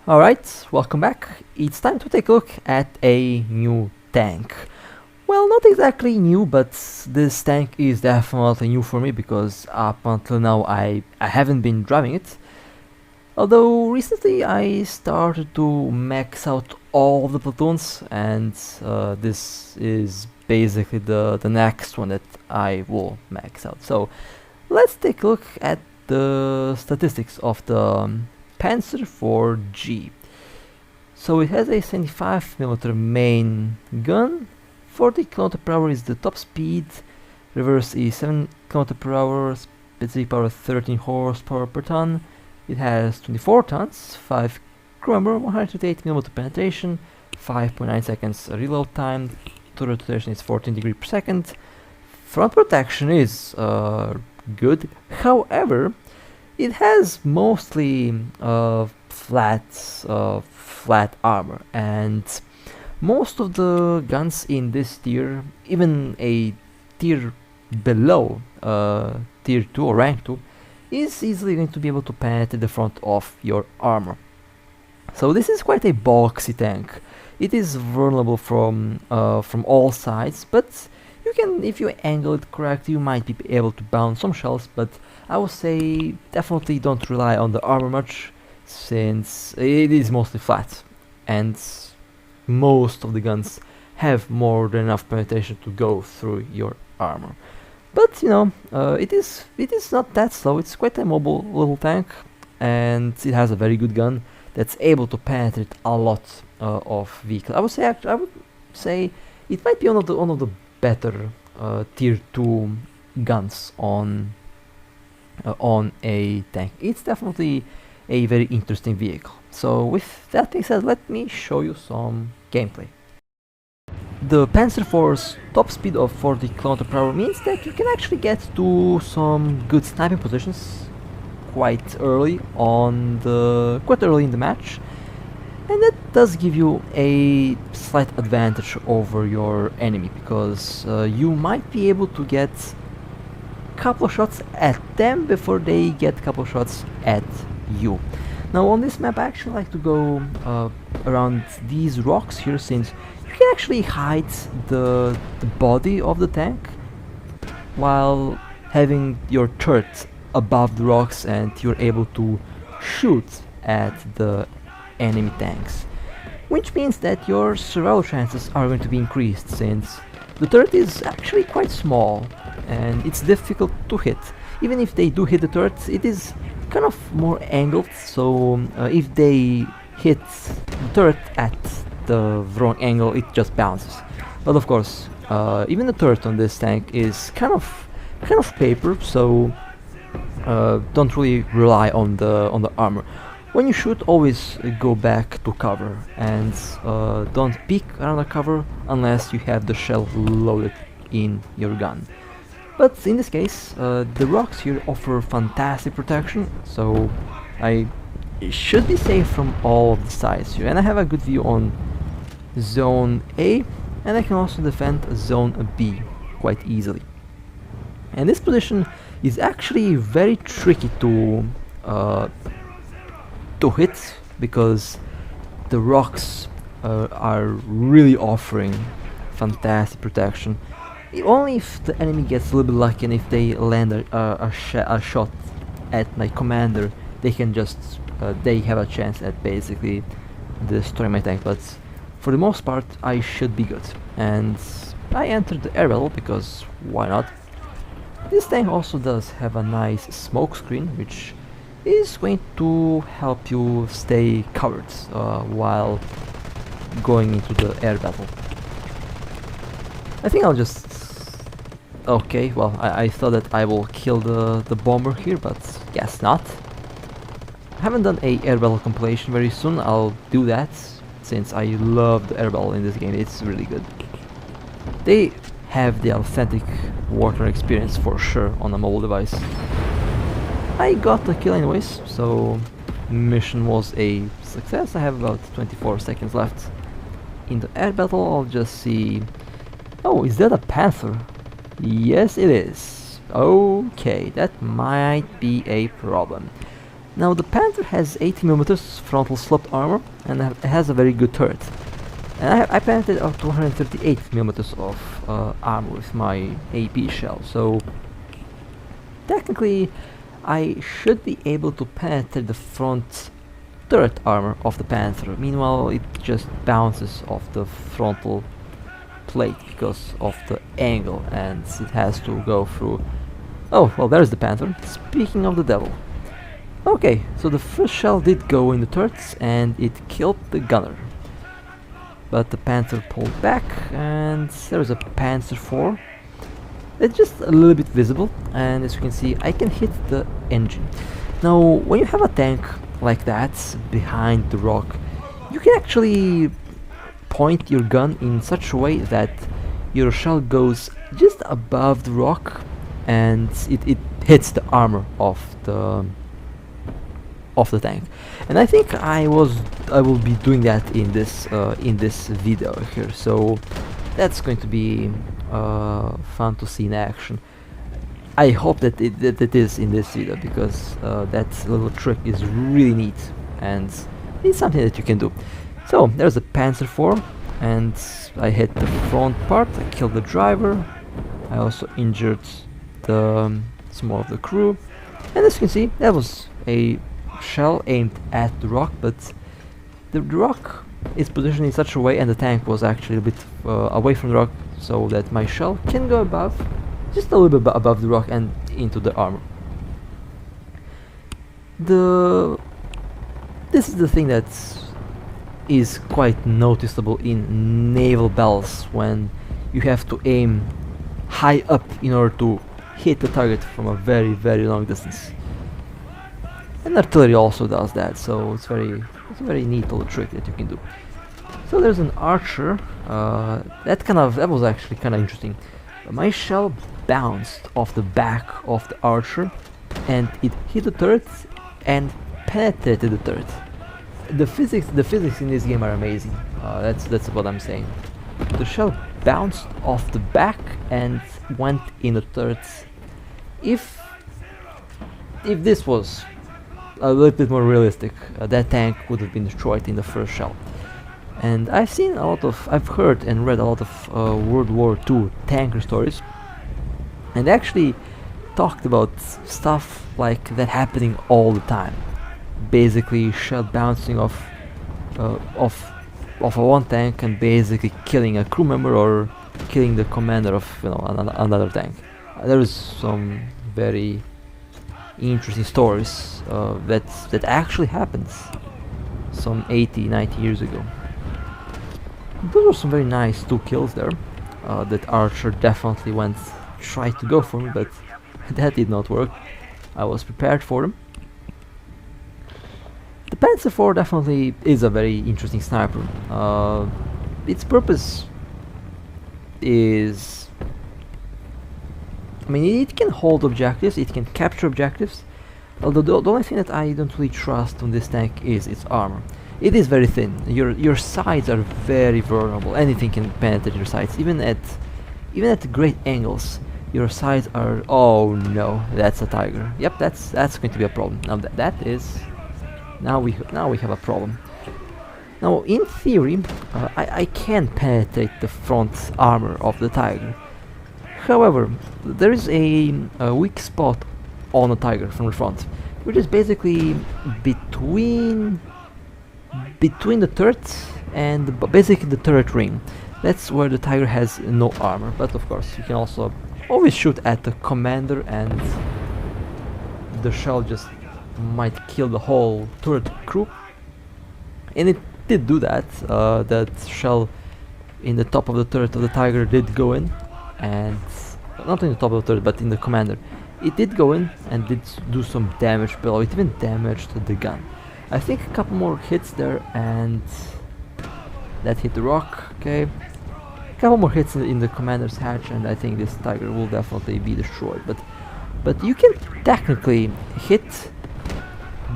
Alright, welcome back. It's time to take a look at a new tank. Well, not exactly new, but this tank is definitely new for me because up until now I haven't been driving it. Although recently I started to max out all the platoons, and this is basically the next one that I will max out. So let's take a look at the statistics of the Panzer.IV. So it has a 75mm main gun, 40 km/h is the top speed, reverse is 7 km/h, Pz.IV 13 horsepower per ton. It has 24 tons, 5 crew member, 128mm penetration, 5.9 seconds reload time, turret rotation is 14 degrees per second. Front protection is good, however, it has mostly flat armor, and most of the guns in this tier, even a tier below tier 2 or rank 2, is easily going to be able to penetrate the front of your armor. So this is quite a boxy tank. It is vulnerable from all sides, but you can, if you angle it correctly, you might be able to bounce some shells, but I would say definitely don't rely on the armor much, since it is mostly flat, and most of the guns have more than enough penetration to go through your armor. But you know, it is not that slow. It's quite a mobile little tank, and it has a very good gun that's able to penetrate a lot of vehicles. I would say it might be one of the better tier 2 guns on a tank. It's definitely a very interesting vehicle. So with that being said, let me show you some gameplay. The Panzer-IV's top speed of 40 km/h means that you can actually get to some good sniping positions quite early in the match, and that does give you a slight advantage over your enemy, because you might be able to get a couple of shots at them before they get a couple of shots at you. Now on this map I actually like to go around these rocks here, since you can actually hide the body of the tank while having your turret above the rocks, and you're able to shoot at the enemy tanks, which means that your survival chances are going to be increased, since the turret is actually quite small and it's difficult to hit. Even if they do hit the turret, it is kind of more angled, so if they hit the turret at the wrong angle, it just bounces. But of course, even the turret on this tank is kind of paper, so don't really rely on the armor. When you shoot, always go back to cover, and don't peek around the cover unless you have the shell loaded in your gun. But in this case, the rocks here offer fantastic protection, so I should be safe from all of the sides here, and I have a good view on Zone A, and I can also defend Zone B quite easily. And this position is actually very tricky to hit, because the rocks are really offering fantastic protection. Only if the enemy gets a little bit lucky, and if they land a shot at my commander, they can just they have a chance at basically destroying my tank. But for the most part, I should be good, and I entered the air battle because why not? This tank also does have a nice smoke screen, which is going to help you stay covered while going into the air battle. I think I'll just... Okay, well, I thought that I will kill the bomber here, but guess not. I haven't done a air battle compilation. Very soon I'll do that, since I love the air battle in this game. It's really good. They have the authentic warfare experience for sure on a mobile device. I got the kill anyways, so mission was a success. I have about 24 seconds left in the air battle. I'll just see... Oh, is that a Panther? Yes, it is. Okay, that might be a problem. Now the Panzer has 80mm frontal sloped armor and it has a very good turret. And I penetrated up to 138mm of armor with my AP shell, so technically I should be able to penetrate the front turret armor of the Panzer. Meanwhile, it just bounces off the frontal plate because of the angle, and it has to go through. Oh, well, there's the Panther. Speaking of the devil. Okay, so the first shell did go in the turrets and it killed the gunner. But the Panther pulled back and there's a Pz.IV. It's just a little bit visible, and as you can see I can hit the engine. Now when you have a tank like that behind the rock, you can actually point your gun in such a way that your shell goes just above the rock and it hits the armor of the tank. And I think I will be doing that in this video here, so that's going to be fun to see in action. I hope that it is in this video, because that little trick is really neat and it's something that you can do. So there's a Pz.IV and I hit the front part, I killed the driver, I also injured some more of the crew, and as you can see that was a shell aimed at the rock, but the rock is positioned in such a way and the tank was actually a bit away from the rock, so that my shell can go above, just a little bit above the rock and into the armor. This is the thing that is quite noticeable in naval battles, when you have to aim high up in order to hit the target from a very, very long distance. And artillery also does that, so it's a very neat little trick that you can do. So there's an archer. That was actually kind of interesting. My shell bounced off the back of the archer and it hit the turret and penetrated the turret. The physics in this game are amazing. That's what I'm saying. The shell bounced off the back and went in the turret. If this was a little bit more realistic, that tank would have been destroyed in the first shell. And I've heard and read a lot of World War II tanker stories, and they actually talked about stuff like that happening all the time. Basically, shell bouncing off a one tank and basically killing a crew member or killing the commander of another tank. There is some very interesting stories that actually happens some 80-90 years ago. Those were some very nice 2 kills there. That archer definitely tried to go for me, but that did not work. I was prepared for him. The Pz.IV definitely is a very interesting sniper. Its purpose is, I mean, it can hold objectives, it can capture objectives, although the only thing that I don't really trust on this tank is its armor. It is very thin. Your sides are very vulnerable. Anything can penetrate your sides, even at great angles. Your sides are. Oh no, that's a tiger. Yep, that's going to be a problem. Now we have a problem. Now, in theory, I can penetrate the front armor of the tiger. However, there is a weak spot on the tiger from the front, which is basically between the turret and basically the turret ring. That's where the tiger has no armor, but of course you can also always shoot at the commander and the shell just might kill the whole turret crew. And it did do that. That shell in the top of the turret of the tiger did go in, and not in the top of the turret but in the commander. It did go in and did do some damage below. It even damaged the gun. I think a couple more hits there and that hit the rock. Okay, a couple more hits in the commander's hatch and I think this tiger will definitely be destroyed. But you can technically hit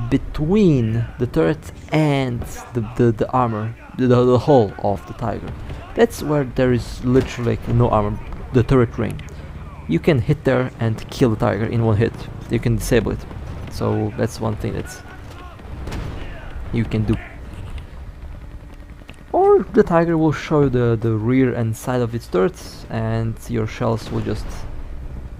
between the turret and the armor, the hull of the tiger. That's where there is literally no armor, the turret ring. You can hit there and kill the tiger in one hit. You can disable it. So that's one thing that's you can do. Or the Tiger will show you the rear and side of its turrets, and your shells will just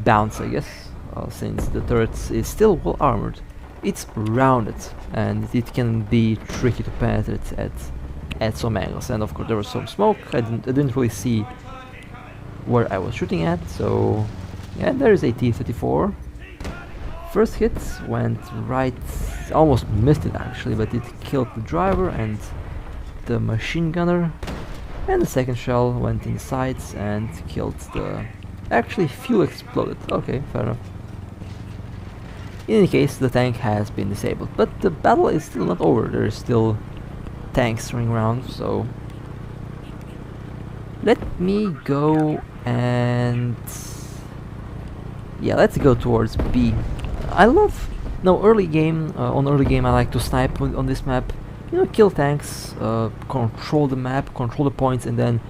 bounce, I guess, since the turret is still well armored. It's rounded, and it can be tricky to penetrate at some angles. And of course there was some smoke. I didn't really see where I was shooting at, so yeah, there is a T-34. First hit went right, almost missed it actually, but it killed the driver and the machine gunner, and the second shell went in the sides and killed the... actually fuel exploded. Okay, fair enough. In any case, the tank has been disabled, but the battle is still not over. There is still tanks running around, so let me go and... yeah, let's go towards B. I love... no, early game, on early game I like to snipe on this map. You know, kill tanks, control the map, control the points, and then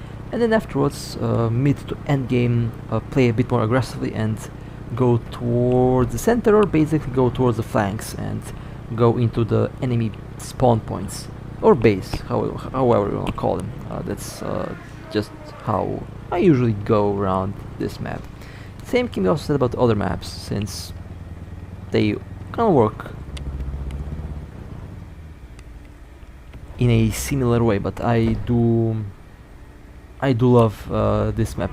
afterwards, mid to end game, play a bit more aggressively and go towards the center, or basically go towards the flanks and go into the enemy spawn points or base, however you want to call them. That's just how I usually go around this map. Same can be also said about the other maps, since they kind of work in a similar way, but I do love this map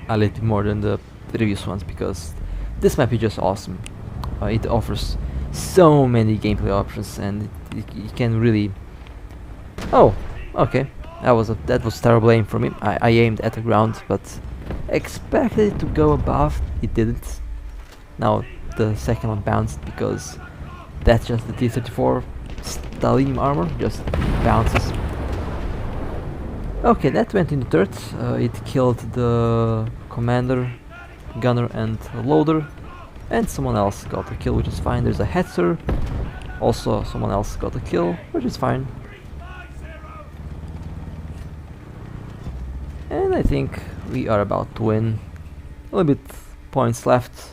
a little more than the previous ones, because this map is just awesome. It offers so many gameplay options, and it can really... oh, okay, that was terrible aim from me. I aimed at the ground, but expected it to go above. It didn't. Now the second one bounced, because that's just the T-34 Stalinium armor, just bounces. Okay, that went in the turret. It killed the commander, gunner and loader, and someone else got a kill, which is fine. There's a hetzer, also someone else got a kill, which is fine. And I think we are about to win. A little bit points left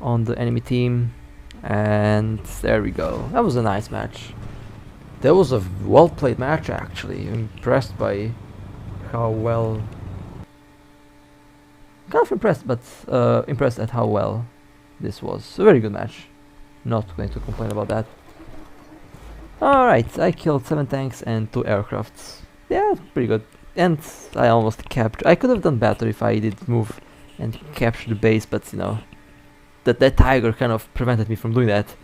on the enemy team, and there we go. That was a nice match. That was a well played match actually. Impressed by how well... kind of impressed, but impressed at how well this was. A very good match. Not going to complain about that. Alright, I killed 7 tanks and 2 aircrafts. Yeah, pretty good. And I almost captured... I could have done better if I did move and capture the base, but you know, that tiger kind of prevented me from doing that.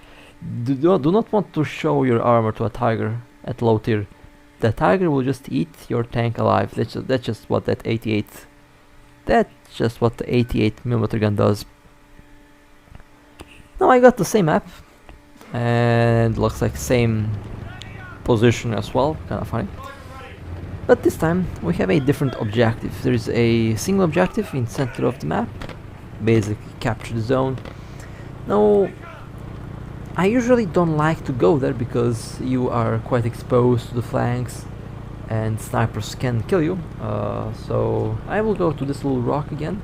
Do not want to show your armor to a tiger at low tier. The tiger will just eat your tank alive. That's just what that 88... that's just what the 88mm gun does. Now I got the same map, and looks like same position as well, kind of funny. But this time we have a different objective. There is a single objective in center of the map, basically capture the zone. Now I usually don't like to go there because you are quite exposed to the flanks and snipers can kill you, so I will go to this little rock again.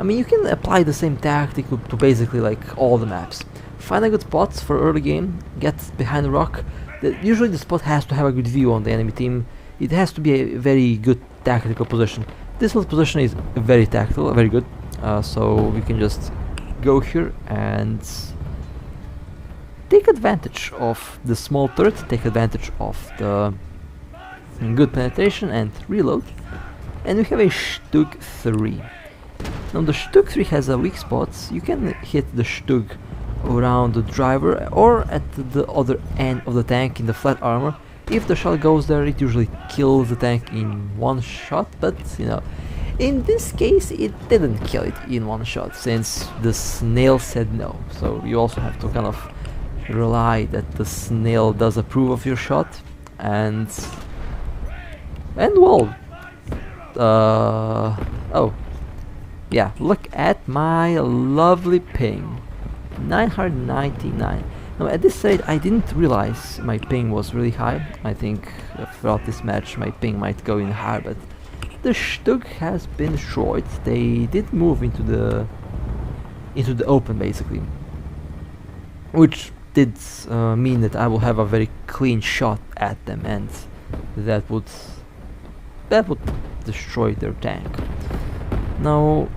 I mean, you can apply the same tactic to basically like all the maps. Find a good spot for early game, get behind the rock. Usually the spot has to have a good view on the enemy team. It has to be a very good tactical position. This little position is very tactical, very good, so we can just go here and take advantage of the small turret, take advantage of the good penetration and reload, and we have a Pz.IV. Now the Pz.IV has a weak spot. You can hit the Pz around the driver or at the other end of the tank in the flat armor. If the shell goes there, it usually kills the tank in one shot, but you know, in this case it didn't kill it in one shot since the snail said no. So you also have to kind of rely that the snail does approve of your shot, and well, oh yeah, look at my lovely ping, 999. Now at this rate I didn't realize my ping was really high. I think throughout this match my ping might go in higher, but the Pz has been destroyed. They did move into the open basically, which did mean that I will have a very clean shot at them, and that would destroy their tank. Now,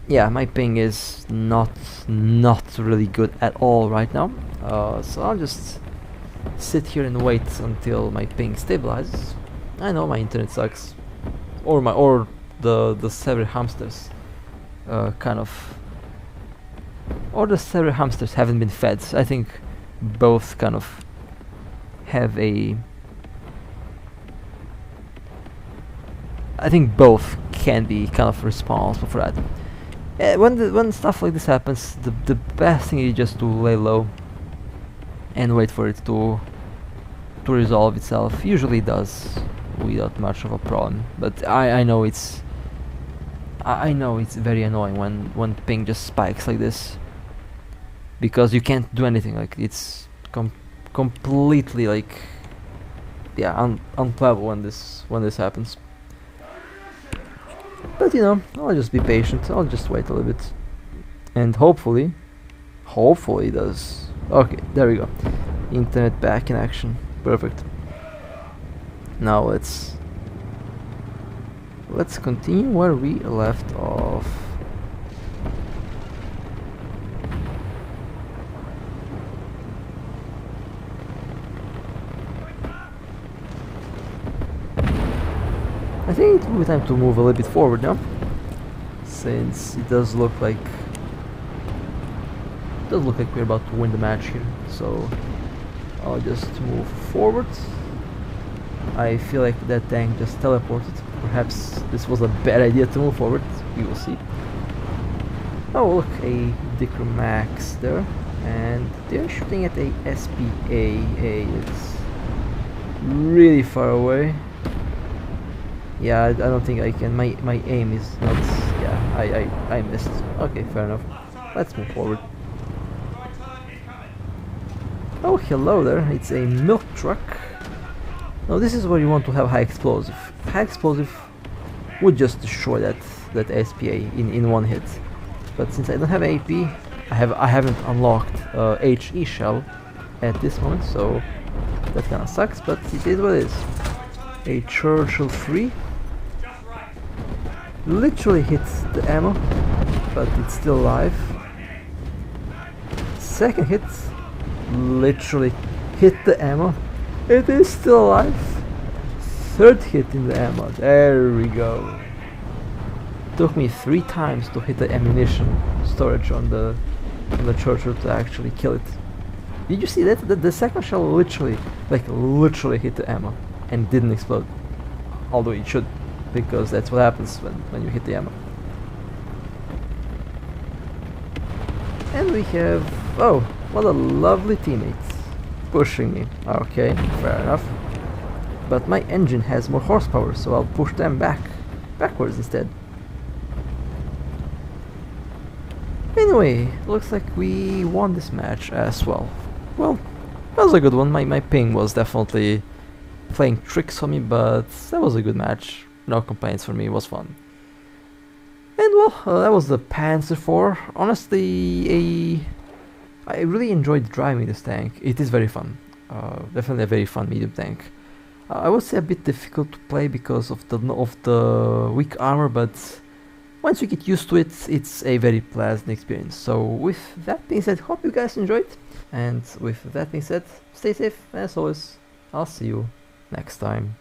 yeah, my ping is not really good at all right now, so I'll just sit here and wait until my ping stabilizes. I know my internet sucks, or the several hamsters the several hamsters haven't been fed. I think both kind of have a I think both can be kind of responsible for that. When stuff like this happens, the best thing is just to lay low and wait for it to resolve itself. Usually it does without much of a problem, but I know it's very annoying when ping just spikes like this, because you can't do anything. Like, it's completely like, yeah, unplayable when this happens. But you know, I'll just be patient. I'll just wait a little bit, and hopefully it does. Okay, there we go. Internet back in action. Perfect. Now let's continue where we left off. I think it will be time to move a little bit forward now, since it does look like we're about to win the match here. So I'll just move forward. I feel like that tank just teleported. Perhaps this was a bad idea to move forward. We will see. Oh look, a Dicker Max there, and they're shooting at a SPA. It's really far away. Yeah, I don't think I can. My aim is not. Yeah, I missed. Okay, fair enough. Let's move forward. Oh, hello there. It's a milk truck. Now this is where you want to have high explosive. High explosive would just destroy that SPA in one hit. But since I don't have AP, I haven't unlocked HE shell at this moment, so that kind of sucks. But it is what it is. A Churchill 3 literally hits the ammo, but it's still alive. Second hit literally hit the ammo. It is still alive. Third hit in the ammo. There we go. Took me 3 times to hit the ammunition storage on the Churchill to actually kill it. Did you see that? The second shell literally hit the ammo and didn't explode. Although it should, because that's what happens when you hit the ammo. And we have, oh, what a lovely teammate, pushing me. Okay, fair enough. But my engine has more horsepower, so I'll push them backwards instead. Anyway, looks like we won this match as well. Well, that was a good one. My ping was definitely playing tricks on me, but that was a good match. No complaints for me, it was fun. And well, that was the Panzer IV. Honestly, I really enjoyed driving this tank. It is very fun. Definitely a very fun medium tank. I would say a bit difficult to play because of the weak armor, but once you get used to it, it's a very pleasant experience. So with that being said, hope you guys enjoyed. And with that being said, stay safe, and as always, I'll see you next time.